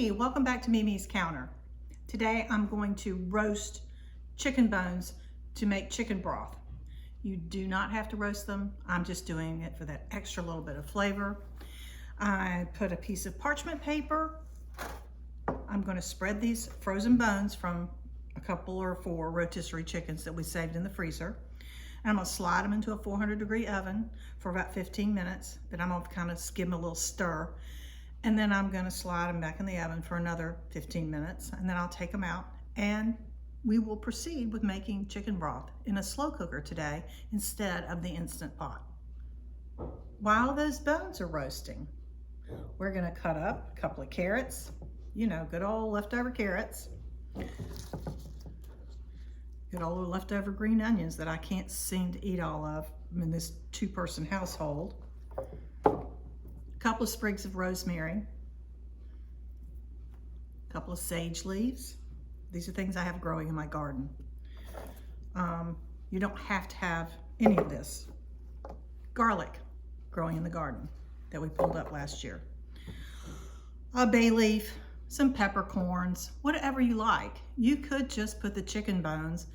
Hey, welcome back to Mimi's Counter. Today I'm going to roast chicken bones to make chicken broth. You do not have to roast them. I'm just doing it for that extra little bit of flavor. I put a piece of parchment paper. I'm going to spread these frozen bones from a couple or 4 rotisserie chickens that we saved in the freezer. And I'm going to slide them into a 400-degree oven for about 15 minutes. Then I'm going to kind of give them a little stir. And then I'm going to slide them back in the oven for another 15 minutes. And then I'll take them out and we will proceed with making chicken broth in a slow cooker today instead of the Instant Pot. While those bones are roasting, we're going to cut up a couple of carrots, you know, good old leftover carrots, good old leftover green onions that I can't seem to eat all of in this 2-person household. Couple of sprigs of rosemary, a couple of sage leaves. These are things I have growing in my garden. You don't have to have any of this. Garlic growing in the garden that we pulled up last year. A bay leaf, some peppercorns, whatever you like. You could just put the chicken bones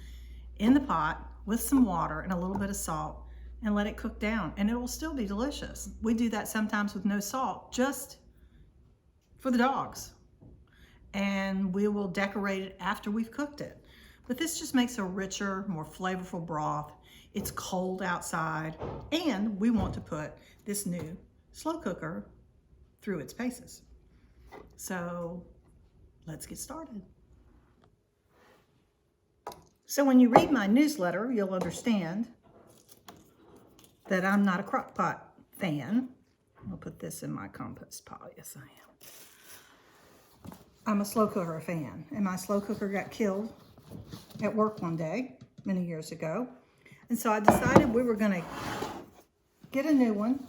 in the pot with some water and a little bit of salt and let it cook down, and it will still be delicious. We do that sometimes with no salt, just for the dogs. And we will decorate it after we've cooked it. But this just makes a richer, more flavorful broth. It's cold outside, and we want to put this new slow cooker through its paces. So let's get started. So when you read my newsletter, you'll understand that I'm not a crock pot fan. I'll put this in my compost pile. Yes, I am. I'm a slow cooker fan, and my slow cooker got killed at work one day many years ago. And so I decided we were going to get a new one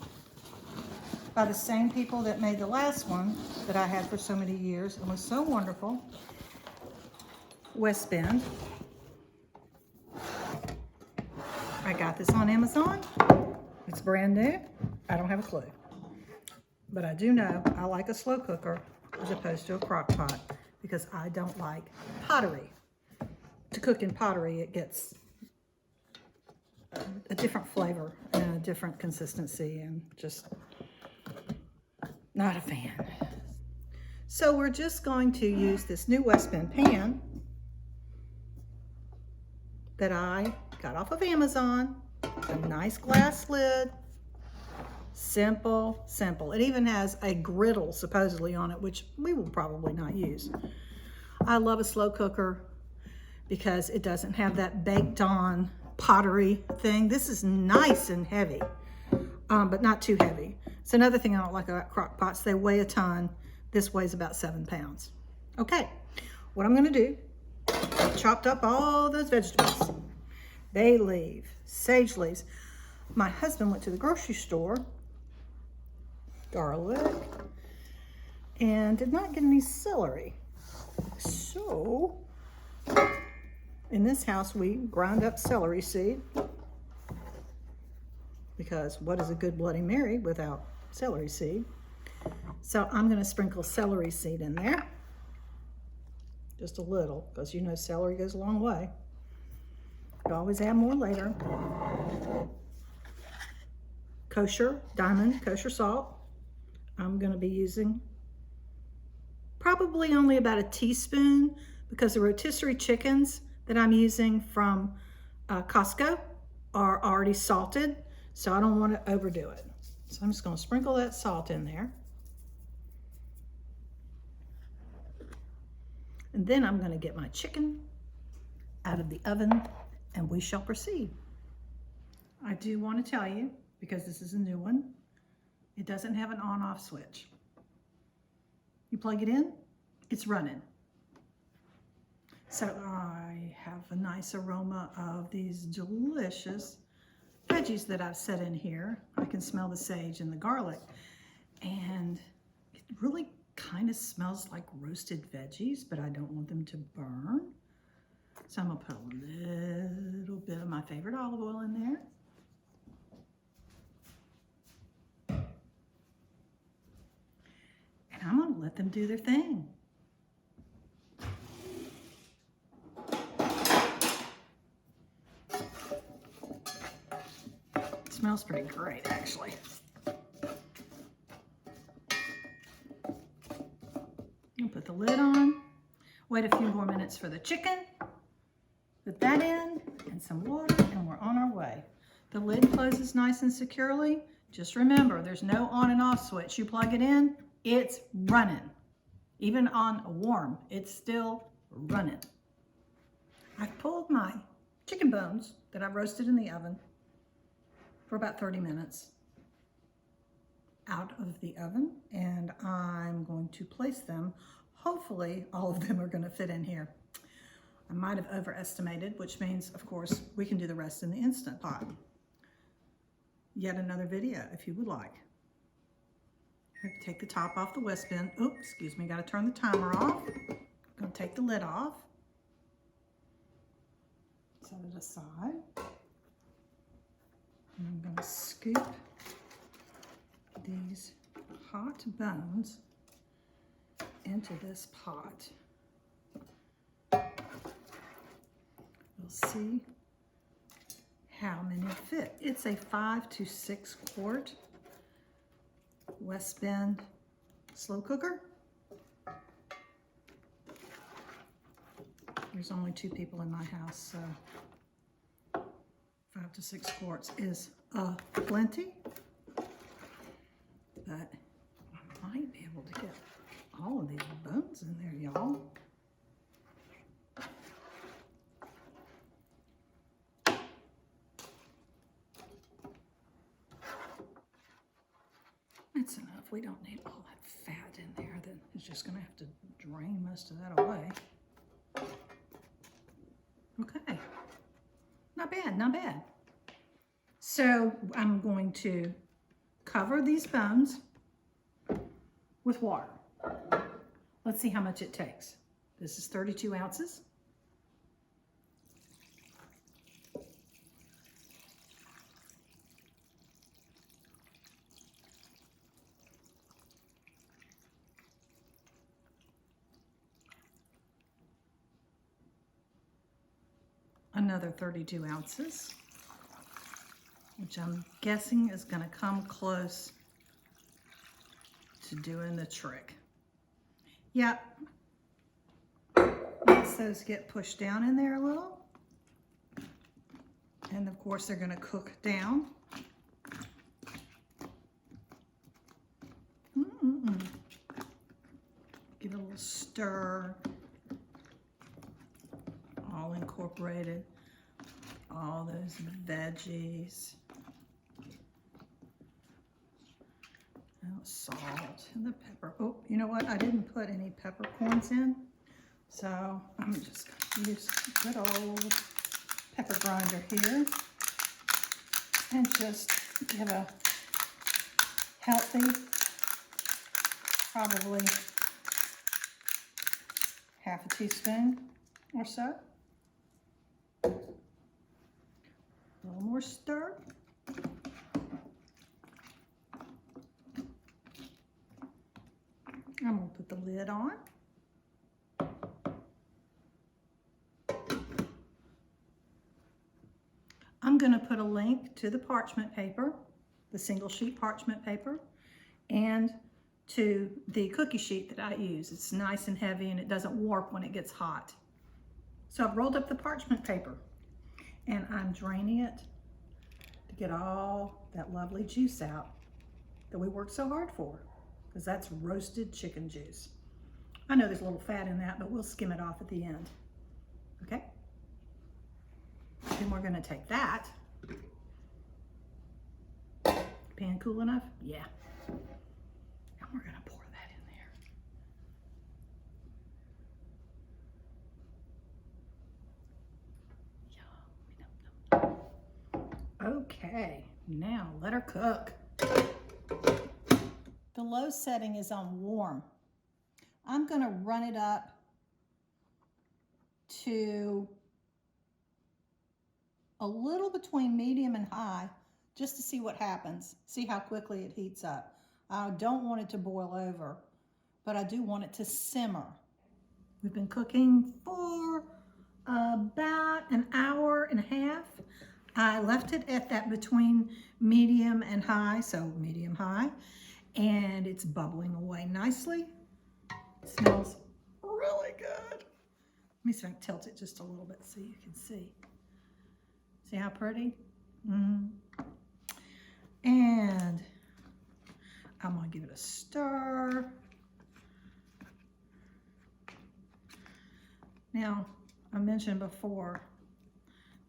by the same people that made the last one that I had for so many years and was so wonderful. West Bend. I got this on Amazon. It's brand new. I don't have a clue. But I do know I like a slow cooker as opposed to a crock pot because I don't like pottery. To cook in pottery, it gets a different flavor and a different consistency, and just not a fan. So we're just going to use this new West Bend pan that I got off of Amazon. A nice glass lid. Simple, simple. It even has a griddle supposedly on it, which we will probably not use. I love a slow cooker because it doesn't have that baked on pottery thing. This is nice and heavy, but not too heavy. It's another thing I don't like about crock pots. They weigh a ton. This weighs about 7 pounds. Okay, what I'm gonna do, I've chopped up all those vegetables. Bay leaf, sage leaves. My husband went to the grocery store, garlic, and did not get any celery. So, in this house, we grind up celery seed because what is a good Bloody Mary without celery seed? So I'm going to sprinkle celery seed in there, just a little, because you know celery goes a long way. You always add more later. Kosher, Diamond kosher salt. I'm going to be using probably only about a teaspoon because the rotisserie chickens that I'm using from Costco are already salted, so I don't want to overdo it. So I'm just going to sprinkle that salt in there. And then I'm going to get my chicken out of the oven and we shall proceed. I do want to tell you, because this is a new one, it doesn't have an on-off switch. You plug it in, it's running. So I have a nice aroma of these delicious veggies that I've set in here. I can smell the sage and the garlic, and it really kind of smells like roasted veggies, but I don't want them to burn. So I'm gonna put a little bit of my favorite olive oil in there. And I'm gonna let them do their thing. Smells pretty great, actually. I'll put the lid on. Wait a few more minutes for the chicken. Put that in and some water, and we're on our way. The lid closes nice and securely. Just remember, there's no on and off switch. You plug it in, it's running. Even on a warm, it's still running. I've pulled my chicken bones that I roasted in the oven for about 30 minutes out of the oven, and I'm going to place them. Hopefully, all of them are going to fit in here. I might have overestimated, which means, of course, we can do the rest in the Instant Pot. Yet another video, if you would like. Take the top off the West bin. Oops, excuse me, got to turn the timer off. I'm going to take the lid off. Set it aside. And I'm going to scoop these hot bones into this pot. We'll see how many fit. It's a 5 to 6 quart West Bend slow cooker. There's only 2 people in my house, so 5 to 6 quarts is plenty. But I might be able to get all of these bones in there, y'all. That's enough. We don't need all that fat in there. Then it's just going to have to drain most of that away. Okay. Not bad, not bad. So I'm going to cover these bones with water. Let's see how much it takes. This is 32 ounces. Another 32 ounces, which I'm guessing is going to come close to doing the trick. Yep. Once those get pushed down in there a little, and of course they're going to cook down. Give it a little stir. All incorporated, all those veggies, salt and the pepper. Oh, you know what? I didn't put any peppercorns in, so I'm just going to use a good old pepper grinder here and just give a healthy, probably half a teaspoon or so. A little more stir. I'm going to put the lid on. I'm going to put a link to the parchment paper, the single sheet parchment paper, and to the cookie sheet that I use. It's nice and heavy and it doesn't warp when it gets hot. So I've rolled up the parchment paper and I'm draining it to get all that lovely juice out that we worked so hard for, because that's roasted chicken juice. I know there's a little fat in that, but we'll skim it off at the end. Okay? Then we're going to take that. Pan cool enough? Yeah. And we're going to pour that in there. Yum. Okay, now let her cook. The low setting is on warm. I'm going to run it up to a little between medium and high, just to see what happens. See how quickly it heats up. I don't want it to boil over, but I do want it to simmer. We've been cooking for about an hour and a half. I left it at that between medium and high, so medium high, and it's bubbling away nicely. It smells really good. Let me see if I can tilt it just a little bit so you can see. See how pretty? And I'm gonna give it a stir. Now, I mentioned before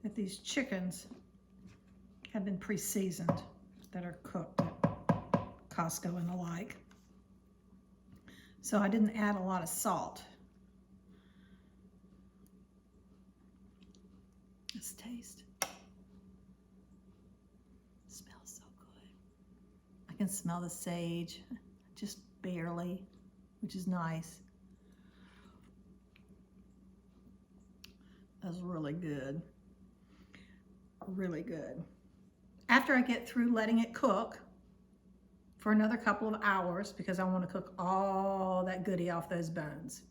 that these chickens have been pre-seasoned, that are cooked at Costco and the like. So I didn't add a lot of salt. Let's taste. It smells so good. I can smell the sage, just barely, which is nice. That's really good. Really good. After I get through letting it cook for another couple of hours, because I want to cook all that goodie off those bones,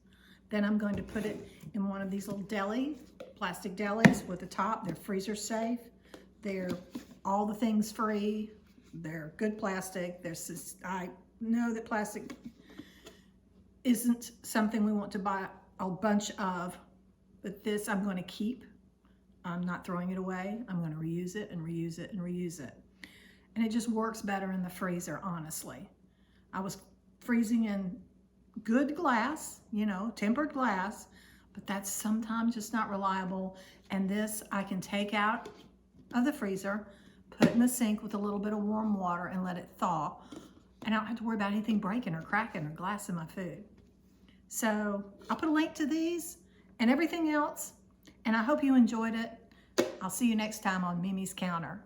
then I'm going to put it in one of these little plastic delis with the top. They're freezer safe. They're all the things free. They're good plastic. I know that plastic isn't something we want to buy a bunch of, but this I'm going to keep. I'm not throwing it away. I'm going to reuse it and reuse it and reuse it. And it just works better in the freezer, honestly. I was freezing in good glass, you know, tempered glass, but that's sometimes just not reliable. And this I can take out of the freezer, put in the sink with a little bit of warm water and let it thaw. And I don't have to worry about anything breaking or cracking or glass in my food. So I'll put a link to these and everything else. And I hope you enjoyed it. I'll see you next time on Mimi's Counter.